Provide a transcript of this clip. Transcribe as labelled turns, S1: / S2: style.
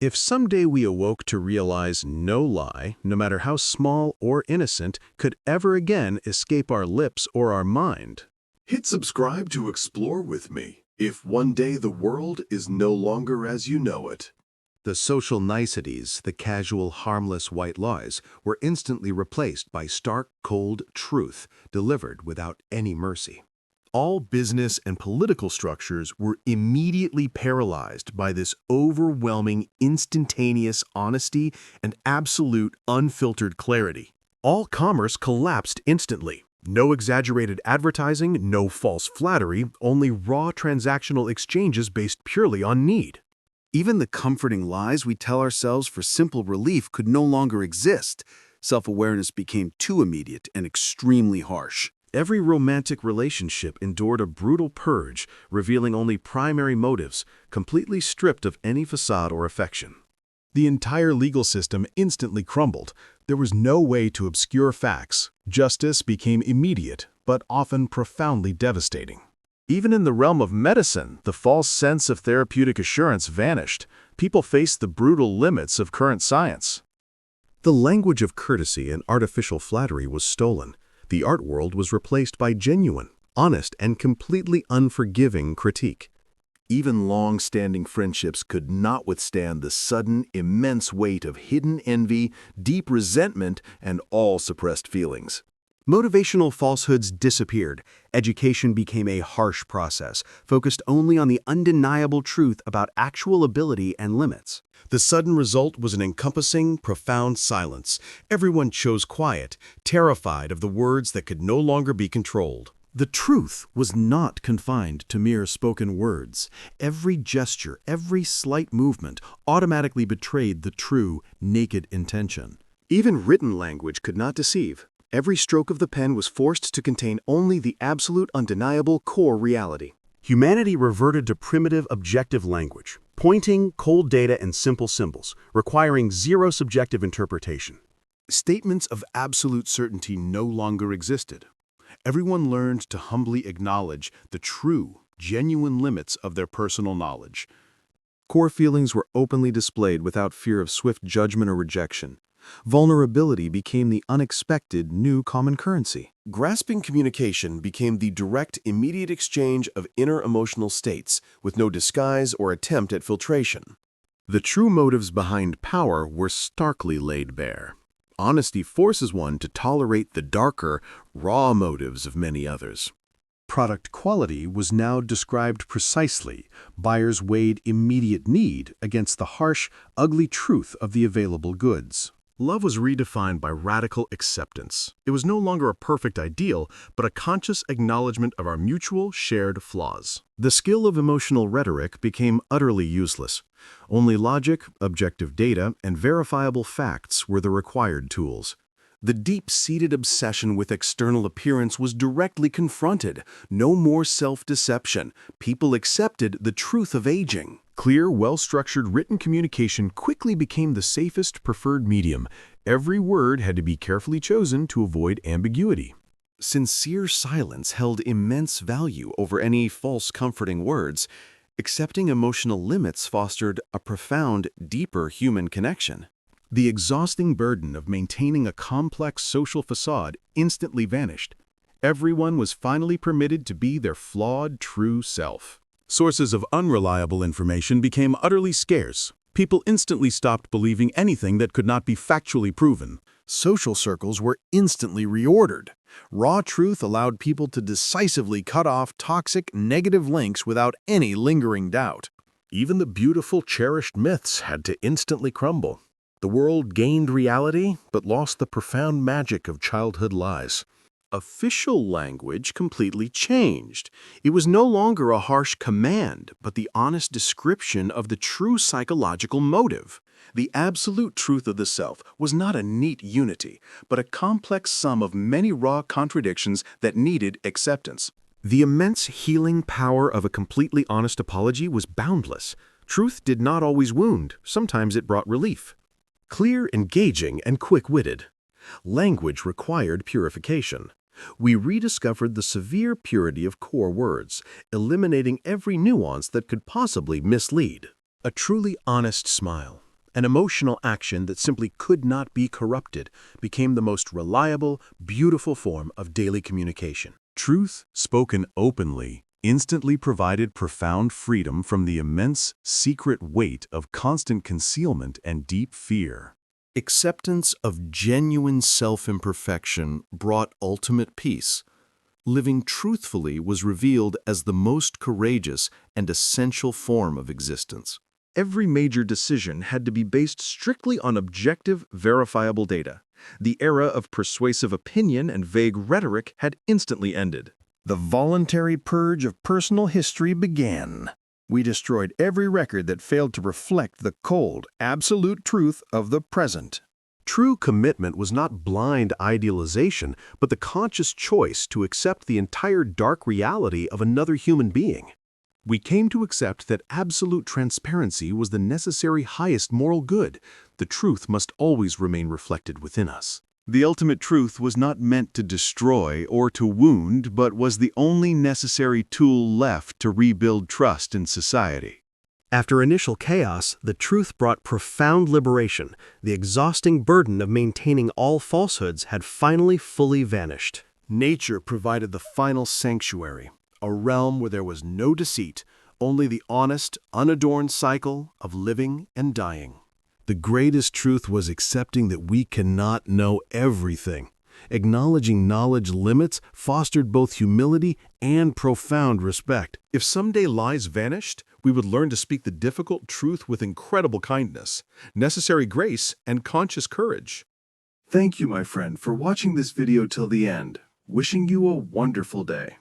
S1: If someday we awoke to realize no lie, no matter how small or innocent, could ever again escape our lips or our mind.
S2: Hit subscribe to explore with me if one day the world is no longer as you know it.
S1: The social niceties, the casual, harmless white lies, were instantly replaced by stark, cold truth delivered without any mercy. All business and political structures were immediately paralyzed by this overwhelming, instantaneous honesty and absolute, unfiltered clarity. All commerce collapsed instantly. No exaggerated advertising, no false flattery, only raw transactional exchanges based purely on need. Even the comforting lies we tell ourselves for simple relief could no longer exist. Self-awareness became too immediate and extremely harsh. Every romantic relationship endured a brutal purge, revealing only primary motives, completely stripped of any facade or affection. The entire legal system instantly crumbled. There was no way to obscure facts. Justice became immediate, but often profoundly devastating. Even in the realm of medicine, the false sense of therapeutic assurance vanished. People faced the brutal limits of current science. The language of courtesy and artificial flattery was stolen. The art world was replaced by genuine, honest, and completely unforgiving critique. Even long-standing friendships could not withstand the sudden, immense weight of hidden envy, deep resentment, and all suppressed feelings. Motivational falsehoods disappeared. Education became a harsh process, focused only on the undeniable truth about actual ability and limits. The sudden result was an encompassing, profound silence. Everyone chose quiet, terrified of the words that could no longer be controlled. The truth was not confined to mere spoken words. Every gesture, every slight movement automatically betrayed the true, naked intention. Even written language could not deceive. Every stroke of the pen was forced to contain only the absolute, undeniable core reality. Humanity reverted to primitive, objective language, pointing, cold data, and simple symbols, requiring zero subjective interpretation. Statements of absolute certainty no longer existed. Everyone learned to humbly acknowledge the true, genuine limits of their personal knowledge. Core feelings were openly displayed without fear of swift judgment or rejection. Vulnerability became the unexpected new common currency. Grasping communication became the direct, immediate exchange of inner emotional states, with no disguise or attempt at filtration. The true motives behind power were starkly laid bare. Honesty forces one to tolerate the darker, raw motives of many others. Product quality was now described precisely. Buyers weighed immediate need against the harsh, ugly truth of the available goods. Love was redefined by radical acceptance. It was no longer a perfect ideal, but a conscious acknowledgement of our mutual, shared flaws. The skill of emotional rhetoric became utterly useless. Only logic, objective data, and verifiable facts were the required tools. The deep-seated obsession with external appearance was directly confronted. No more self-deception. People accepted the truth of aging. Clear, well-structured written communication quickly became the safest preferred medium. Every word had to be carefully chosen to avoid ambiguity. Sincere silence held immense value over any false comforting words. Accepting emotional limits fostered a profound, deeper human connection. The exhausting burden of maintaining a complex social facade instantly vanished. Everyone was finally permitted to be their flawed, true self. Sources of unreliable information became utterly scarce. People instantly stopped believing anything that could not be factually proven. Social circles were instantly reordered. Raw truth allowed people to decisively cut off toxic, negative links without any lingering doubt. Even the beautiful, cherished myths had to instantly crumble. The world gained reality, but lost the profound magic of childhood lies. Official language completely changed. It was no longer a harsh command, but the honest description of the true psychological motive. The absolute truth of the self was not a neat unity, but a complex sum of many raw contradictions that needed acceptance. The immense healing power of a completely honest apology was boundless. Truth did not always wound. Sometimes it brought relief. Clear, engaging, and quick-witted. Language required purification. We rediscovered the severe purity of core words, eliminating every nuance that could possibly mislead. A truly honest smile,
S3: An emotional action that simply could not be corrupted became the most reliable, beautiful form of daily communication.
S4: Truth, spoken openly, instantly provided profound freedom from the immense, secret weight of constant concealment and deep fear.
S3: Acceptance of genuine self-imperfection brought ultimate peace. Living truthfully was revealed as the most courageous and essential form of existence. Every major decision had to be based strictly on objective, verifiable data. The era of persuasive opinion and vague rhetoric had instantly ended. The voluntary purge of personal history began. We destroyed every record that failed to reflect the cold, absolute truth of the present.
S1: True commitment was not blind idealization, but the conscious choice to accept the entire dark reality of another human being. We came to accept that absolute transparency was the necessary highest moral good. The truth must always remain reflected within us.
S4: The ultimate truth was not meant to destroy or to wound, but was the only necessary tool left to rebuild trust in society.
S5: After initial chaos, the truth brought profound liberation. The exhausting burden of maintaining all falsehoods had finally fully vanished.
S3: Nature provided the final sanctuary, a realm where there was no deceit, only the honest, unadorned cycle of living and dying.
S1: The greatest truth was accepting that we cannot know everything. Acknowledging knowledge limits fostered both humility and profound respect.
S3: If someday lies vanished, we would learn to speak the difficult truth with incredible kindness, necessary grace, and conscious courage.
S2: Thank you, my friend, for watching this video till the end. Wishing you a wonderful day.